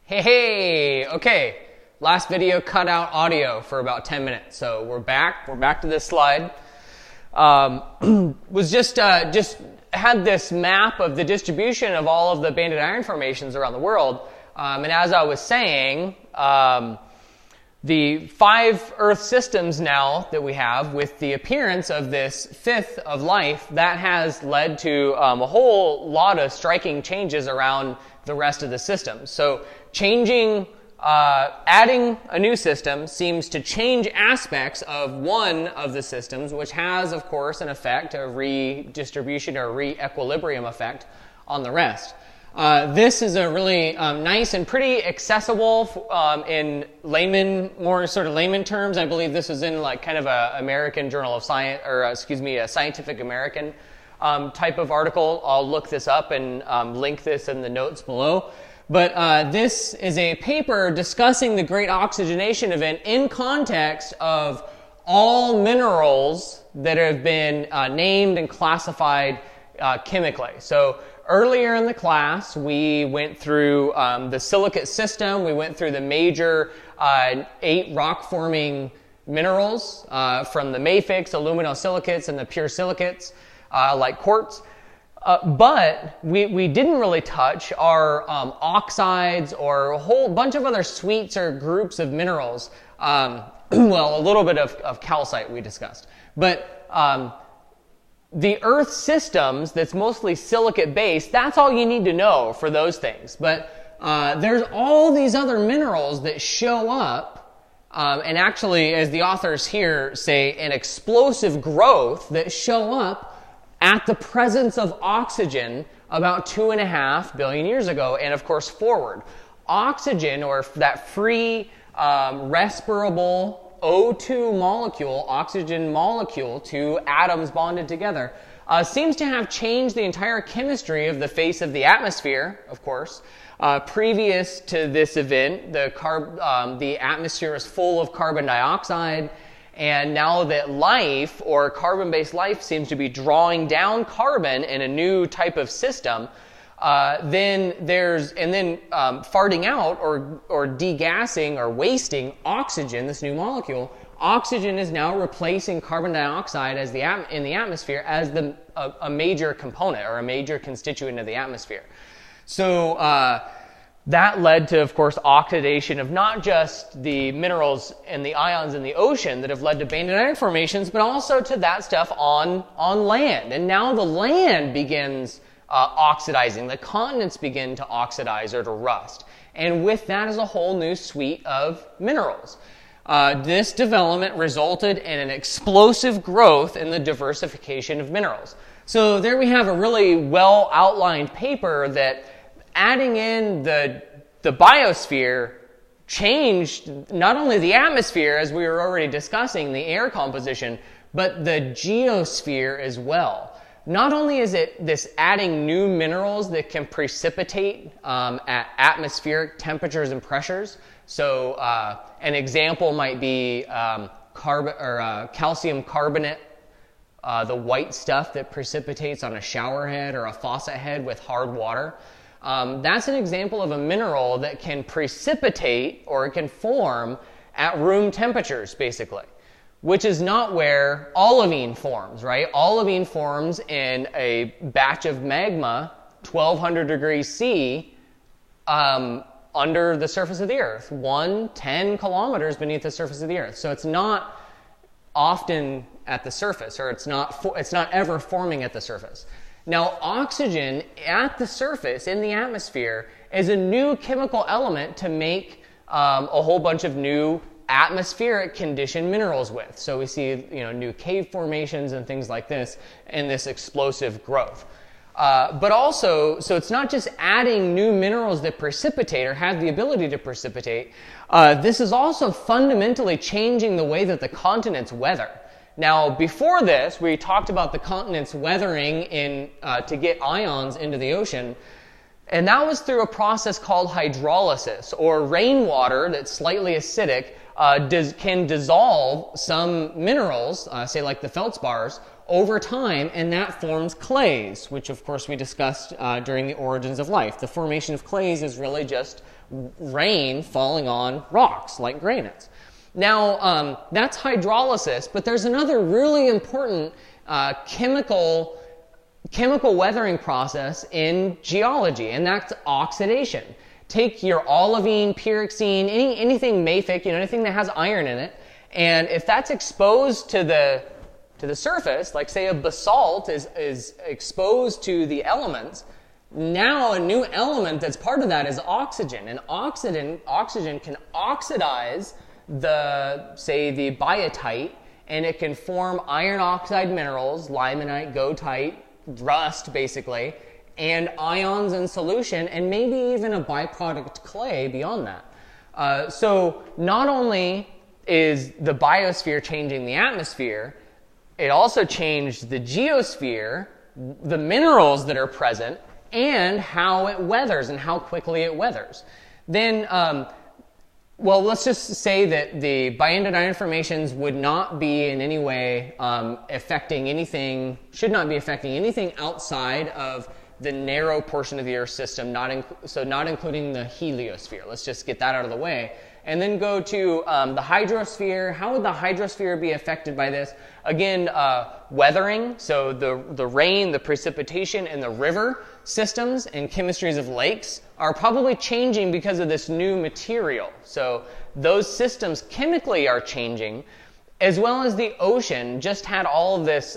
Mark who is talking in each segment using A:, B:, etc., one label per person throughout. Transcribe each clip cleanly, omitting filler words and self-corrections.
A: Hey, okay. Last video cut out audio for about 10 minutes, so we're back. We're back to this slide. Was just had this map of the distribution of all of the banded iron formations around the world, and as I was saying, the 5 Earth systems now that we have, with the appearance of this 5th of life, that has led to a whole lot of striking changes around the rest of the system. So adding a new system seems to change aspects of one of the systems, which has, of course, an effect, a redistribution or re-equilibrium effect on the rest. This is a really nice and pretty accessible in more sort of layman terms. I believe this is in like kind of a American Journal of Science, or a Scientific American type of article. I'll look this up and link this in the notes below. But this is a paper discussing the Great Oxygenation Event in context of all minerals that have been named and classified chemically. So earlier in the class, we went through the silicate system. We went through the major 8 rock-forming minerals from the mafics, aluminosilicates, and the pure silicates like quartz. But we didn't really touch our oxides or a whole bunch of other suites or groups of minerals. Well, a little bit of calcite we discussed. But the Earth systems that's mostly silicate-based, that's all you need to know for those things. But there's all these other minerals that show up, and actually, as the authors here say, an explosive growth that show up at the presence of oxygen about 2.5 billion years ago, and of course forward. Oxygen, or that free respirable O2 molecule, oxygen molecule, 2 atoms bonded together, seems to have changed the entire chemistry of the face of the atmosphere, of course. Previous to this event, the atmosphere is full of carbon dioxide, and now that life, or carbon-based life, seems to be drawing down carbon in a new type of system, then farting out or degassing or wasting oxygen, this new molecule. Oxygen is now replacing carbon dioxide in the atmosphere as a major component or a major constituent of the atmosphere. So that led to, of course, oxidation of not just the minerals and the ions in the ocean that have led to banded iron formations, but also to that stuff on land. And now the land begins oxidizing. The continents begin to oxidize or to rust. And with that is a whole new suite of minerals. This development resulted in an explosive growth in the diversification of minerals. So there we have a really well outlined paper that adding in the biosphere changed not only the atmosphere, as we were already discussing, the air composition, but the geosphere as well. Not only is it this adding new minerals that can precipitate at atmospheric temperatures and pressures. So an example might be calcium carbonate, the white stuff that precipitates on a shower head or a faucet head with hard water. That's an example of a mineral that can precipitate or it can form at room temperatures, basically, which is not where olivine forms, right? Olivine forms in a batch of magma, 1200 degrees C, under the surface of the Earth, 10 kilometers beneath the surface of the Earth. So it's not often at the surface, or it's not ever forming at the surface. Now, oxygen at the surface in the atmosphere is a new chemical element to make a whole bunch of new atmospheric conditioned minerals with. So we see, new cave formations and things like this in this explosive growth. But also, so it's not just adding new minerals that precipitate or have the ability to precipitate. This is also fundamentally changing the way that the continents weather. Now, before this, we talked about the continents weathering to get ions into the ocean, and that was through a process called hydrolysis, or rainwater that's slightly acidic can dissolve some minerals, say like the feldspars, over time, and that forms clays, which of course we discussed during the origins of life. The formation of clays is really just rain falling on rocks like granites. Now, that's hydrolysis, but there's another really important chemical weathering process in geology, and that's oxidation. Take your olivine, pyroxene, anything mafic, anything that has iron in it, and if that's exposed to the surface, like say a basalt is exposed to the elements, now a new element that's part of that is oxygen, and oxygen can oxidize the biotite, and it can form iron oxide minerals, limonite, goethite, rust basically, and ions in solution, and maybe even a byproduct clay beyond that. So not only is the biosphere changing the atmosphere, it also changed the geosphere, the minerals that are present, and how it weathers and how quickly it weathers. Then, well, let's just say that the banded iron formations would not be in any way affecting anything, should not be affecting anything outside of the narrow portion of the Earth system, not including the heliosphere. Let's just get that out of the way. And then go to the hydrosphere. How would the hydrosphere be affected by this? Again, weathering, so the rain, the precipitation, and the river systems and chemistries of lakes are probably changing because of this new material. So those systems chemically are changing, as well as the ocean just had all of this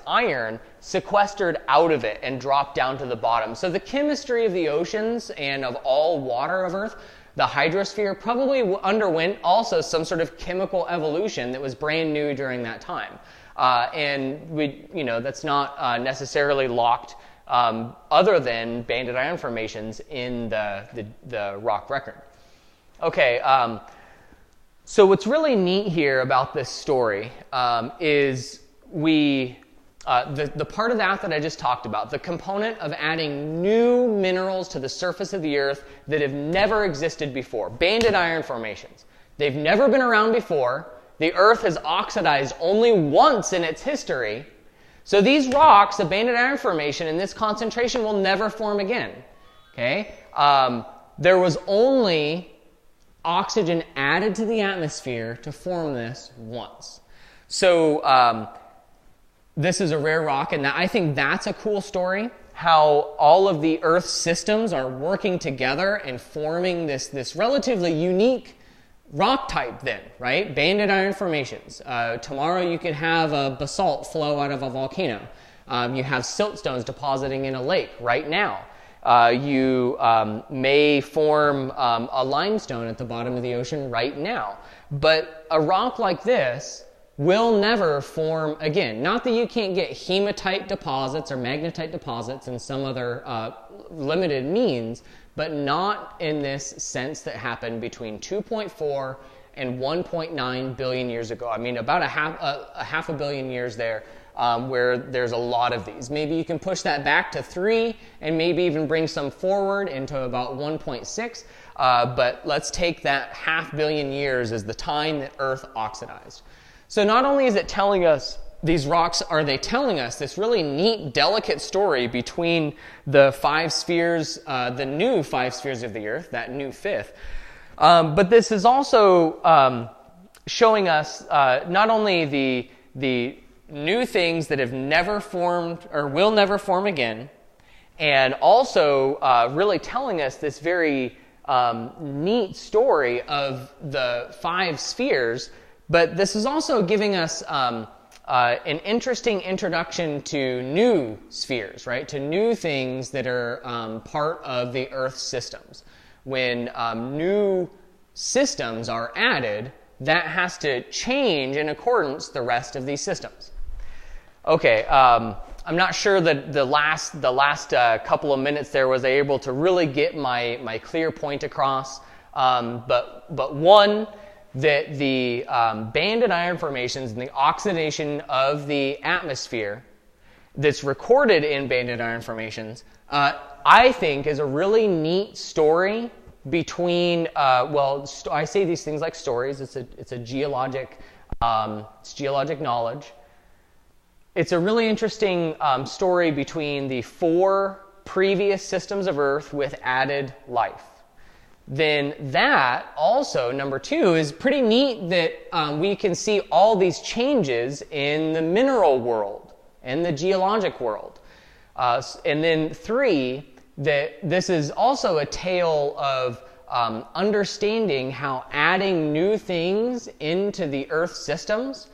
A: iron sequestered out of it and dropped down to the bottom. So the chemistry of the oceans and of all water of Earth, the hydrosphere, probably underwent also some sort of chemical evolution that was brand new during that time. And that's not necessarily locked other than banded iron formations in the rock record. Okay, so what's really neat here about this story is the part of that I just talked about, the component of adding new minerals to the surface of the Earth that have never existed before. Banded iron formations. They've never been around before. The Earth has oxidized only once in its history. So these rocks, the banded iron formation in this concentration, will never form again. Okay? There was only oxygen added to the atmosphere to form this once. So this is a rare rock, and I think that's a cool story, how all of the Earth's systems are working together and forming this relatively unique rock type then, right? Banded iron formations. Tomorrow you could have a basalt flow out of a volcano. You have siltstones depositing in a lake right now. You may form a limestone at the bottom of the ocean right now. But a rock like this will never form again. Not that you can't get hematite deposits or magnetite deposits in some other limited means, but not in this sense that happened between 2.4 and 1.9 billion years ago. I mean, about a half a billion years there, where there's a lot of these. Maybe you can push that back to 3 and maybe even bring some forward into about 1.6, but let's take that half billion years as the time that Earth oxidized. So not only is it telling us, these rocks, are they telling us this really neat, delicate story between the 5 spheres, the new 5 spheres of the Earth, that new fifth, but this is also showing us not only the new things that have never formed or will never form again, and also really telling us this very neat story of the 5 spheres, but this is also giving us an interesting introduction to new spheres, right? To new things that are part of the Earth's systems. When new systems are added, that has to change in accordance the rest of these systems. Okay, I'm not sure that the last couple of minutes there was able to really get my clear point across, but one, that the banded iron formations and the oxidation of the atmosphere that's recorded in banded iron formations, I think is a really neat story between, I say these things like stories. It's geologic knowledge. It's a really interesting story between the 4 previous systems of Earth with added life. then that also, number 2, is pretty neat that we can see all these changes in the mineral world and the geologic world. And then 3, that this is also a tale of understanding how adding new things into the Earth systems,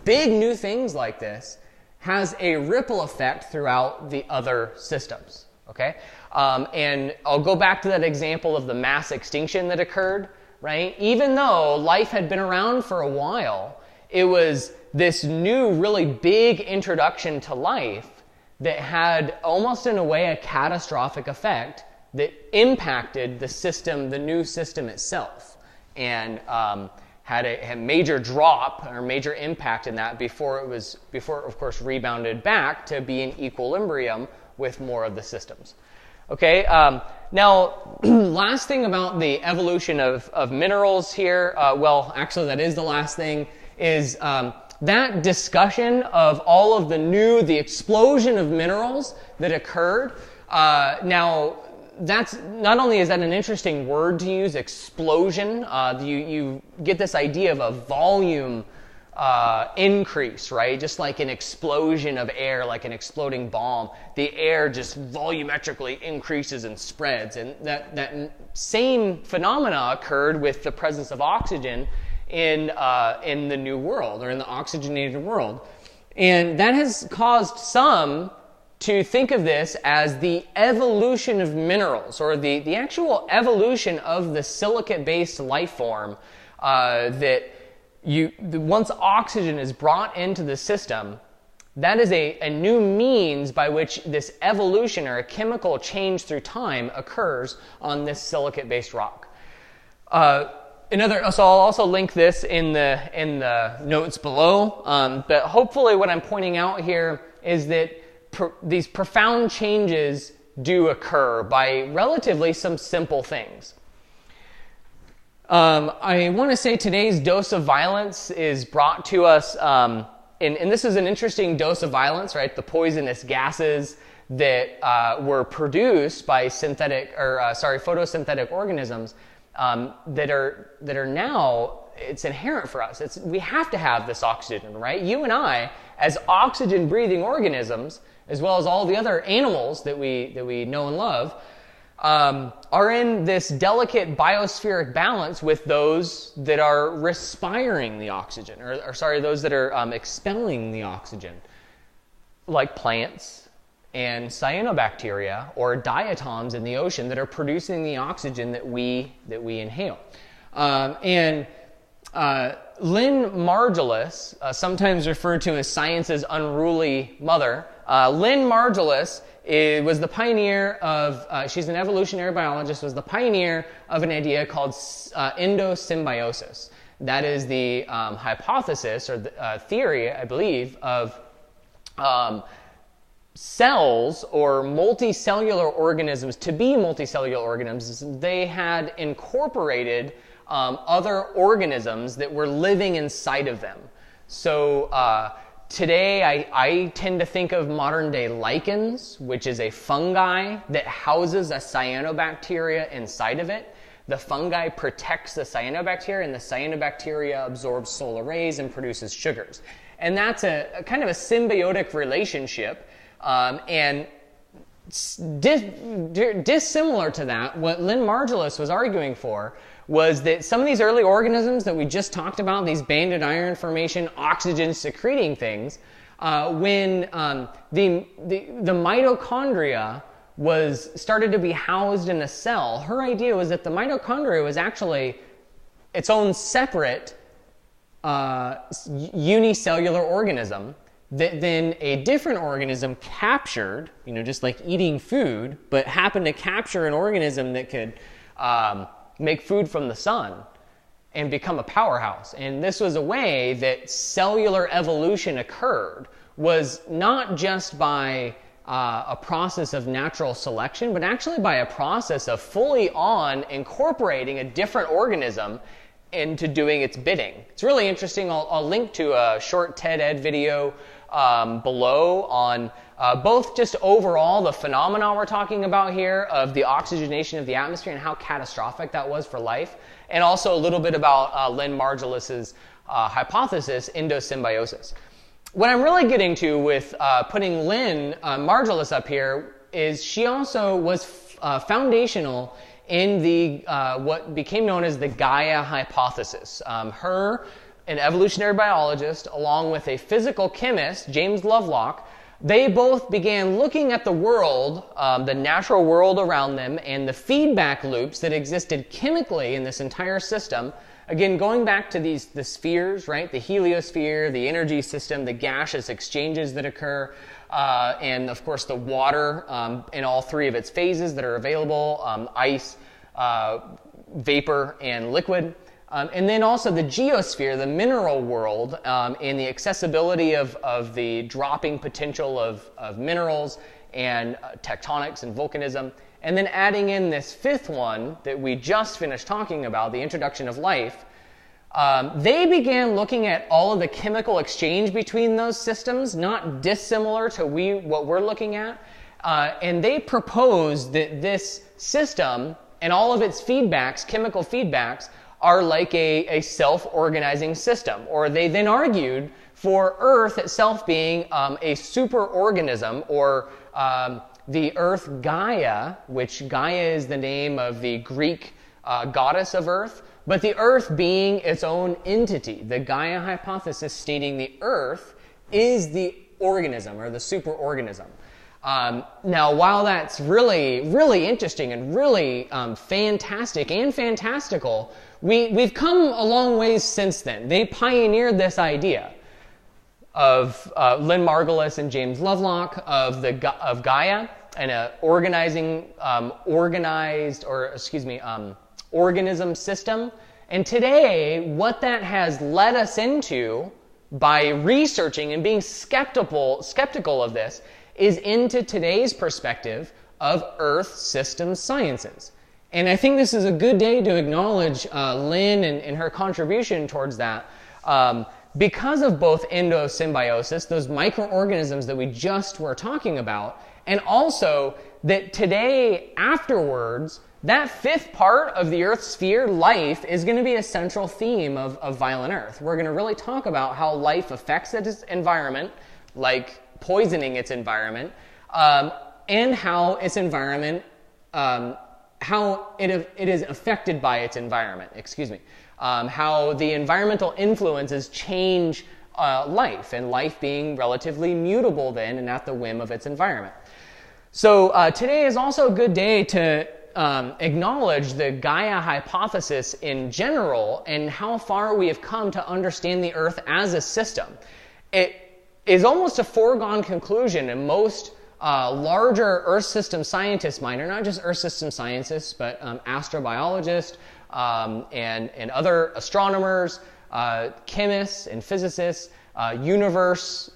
A: big new things like this, has a ripple effect throughout the other systems. Okay? And I'll go back to that example of the mass extinction that occurred, right? Even though life had been around for a while, it was this new, really big introduction to life that had, almost in a way, a catastrophic effect that impacted the system, the new system itself, and had a major drop or major impact in that before it, of course, rebounded back to be in equilibrium with more of the systems. Okay, now, last thing about the evolution of minerals here, well, actually that is the last thing, is that discussion of all of the explosion of minerals that occurred. Now, that's not only is that an interesting word to use, explosion. You get this idea of a volume increase, right? Just like an explosion of air, like an exploding bomb, the air just volumetrically increases and spreads. And that same phenomena occurred with the presence of oxygen in the New World, or in the oxygenated world. And that has caused some to think of this as the evolution of minerals, or the actual evolution of the silicate-based life form that once oxygen is brought into the system, that is a new means by which this evolution, or a chemical change through time, occurs on this silicate-based rock. So I'll also link this in the notes below, but hopefully what I'm pointing out here is that these profound changes do occur by relatively some simple things. I want to say today's dose of violence is brought to us, and this is an interesting dose of violence, right? The poisonous gases that were produced by photosynthetic organisms that are now, it's inherent for us. We have to have this oxygen, right? You and I, as oxygen-breathing organisms, as well as all the other animals that we know and love, are in this delicate biospheric balance with those that are respiring the oxygen, those that are expelling the oxygen, like plants and cyanobacteria, or diatoms in the ocean that are producing the oxygen that we inhale. Lynn Margulis, sometimes referred to as science's unruly mother, Lynn Margulis was the pioneer of, she's an evolutionary biologist, was the pioneer of an idea called endosymbiosis. That is the hypothesis, or the theory, I believe, of cells, or multicellular organisms. To be multicellular organisms, they had incorporated other organisms that were living inside of them. So today I tend to think of modern day lichens, which is a fungi that houses a cyanobacteria inside of it. The fungi protects the cyanobacteria, and the cyanobacteria absorbs solar rays and produces sugars. And that's a kind of a symbiotic relationship. And dissimilar to that, what Lynn Margulis was arguing for was that some of these early organisms that we just talked about, these banded iron formation, oxygen secreting things, when the mitochondria started to be housed in a cell, her idea was that the mitochondria was actually its own separate unicellular organism that then a different organism captured, just like eating food, but happened to capture an organism that could make food from the sun and become a powerhouse. And this was a way that cellular evolution occurred, was not just by a process of natural selection, but actually by a process of fully on incorporating a different organism into doing its bidding. It's really interesting. I'll link to a short TED Ed video below on both just overall the phenomena we're talking about here of the oxygenation of the atmosphere and how catastrophic that was for life, and also a little bit about Lynn Margulis's hypothesis, endosymbiosis. What I'm really getting to with putting Lynn Margulis up here is she also was foundational in the what became known as the Gaia hypothesis. Her, an evolutionary biologist, along with a physical chemist, James Lovelock, they both began looking at the world, the natural world around them, and the feedback loops that existed chemically in this entire system. Again, going back to the spheres, right? The heliosphere, the energy system, the gaseous exchanges that occur, and of course the water in all three of its phases that are available, ice, vapor, and liquid. And then also the geosphere, the mineral world, and the accessibility of the dropping potential of minerals and tectonics and volcanism. And then adding in this fifth one that we just finished talking about, the introduction of life, they began looking at all of the chemical exchange between those systems, not dissimilar to what we're looking at. And they proposed that this system and all of its feedbacks, chemical feedbacks, are like a self-organizing system. Or they then argued for Earth itself being a superorganism, or the Earth Gaia, which Gaia is the name of the Greek goddess of Earth, but the Earth being its own entity. The Gaia hypothesis stating the Earth is the organism, or the superorganism. Now, while that's really, really interesting and really fantastic and fantastical, we've come a long ways since then. They pioneered this idea of Lynn Margulis and James Lovelock of Gaia and an organism system. And today, what that has led us into by researching and being skeptical of this is into today's perspective of Earth system sciences. And I think this is a good day to acknowledge Lynn and her contribution towards that. Because of both endosymbiosis, those microorganisms that we just were talking about, and also that today, afterwards, that fifth part of the Earth's sphere, life, is going to be a central theme of Violent Earth. We're going to really talk about how life affects its environment, like poisoning its environment, and how its environment, how it is affected by its environment, how the environmental influences change life, and life being relatively mutable then and at the whim of its environment. So today is also a good day to acknowledge the Gaia hypothesis in general and how far we have come to understand the Earth as a system. It is almost a foregone conclusion in most larger Earth system scientists' mind, or not just Earth system scientists, but astrobiologists and other astronomers, chemists and physicists, universe,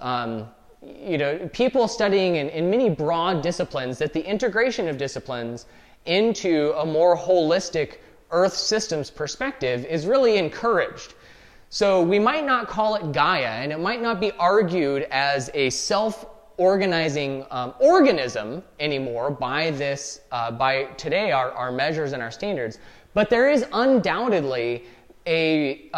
A: people studying in many broad disciplines, that the integration of disciplines into a more holistic Earth systems perspective is really encouraged. So we might not call it Gaia, and it might not be argued as a self-organizing organism anymore by today our measures and our standards, but there is undoubtedly a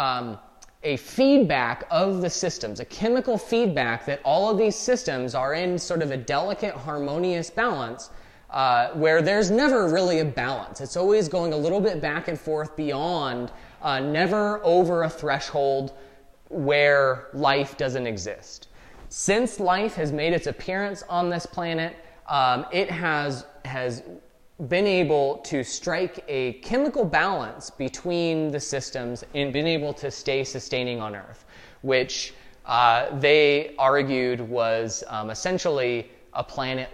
A: feedback of the systems, a chemical feedback that all of these systems are in sort of a delicate, harmonious balance, where there's never really a balance. It's always going a little bit back and forth beyond, never over a threshold where life doesn't exist. Since life has made its appearance on this planet, it has been able to strike a chemical balance between the systems and been able to stay sustaining on Earth, which they argued was essentially a planet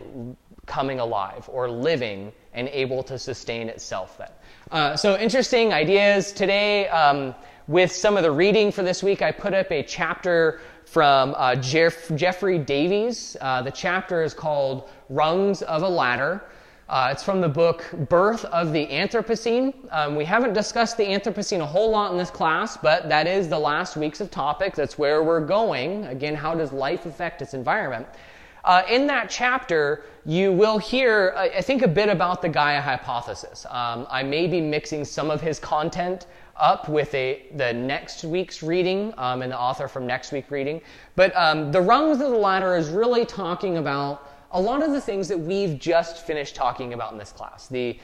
A: coming alive or living and able to sustain itself then. So interesting ideas today. With some of the reading for this week, I put up a chapter from Jeffrey Davies. The chapter is called Rungs of a Ladder. It's from the book Birth of the Anthropocene. We haven't discussed the Anthropocene a whole lot in this class, but that is the last weeks of topics. That's where we're going. Again, how does life affect its environment? In that chapter, you will hear, I think, a bit about the Gaia hypothesis. I may be mixing some of his content up with the next week's reading and the author from next week's reading. But the rungs of the ladder is really talking about a lot of the things that we've just finished talking about in this class. The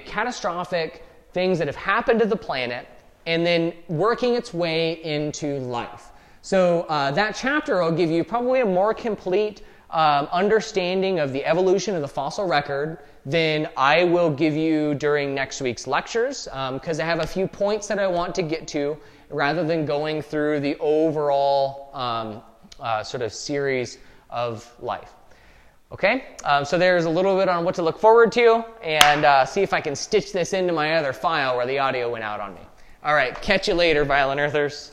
A: catastrophic things that have happened to the planet and then working its way into life. So that chapter will give you probably a more complete understanding of the evolution of the fossil record than I will give you during next week's lectures, because I have a few points that I want to get to rather than going through the overall sort of series of life. Okay, so there's a little bit on what to look forward to, and see if I can stitch this into my other file where the audio went out on me. All right, catch you later, Violent Earthers.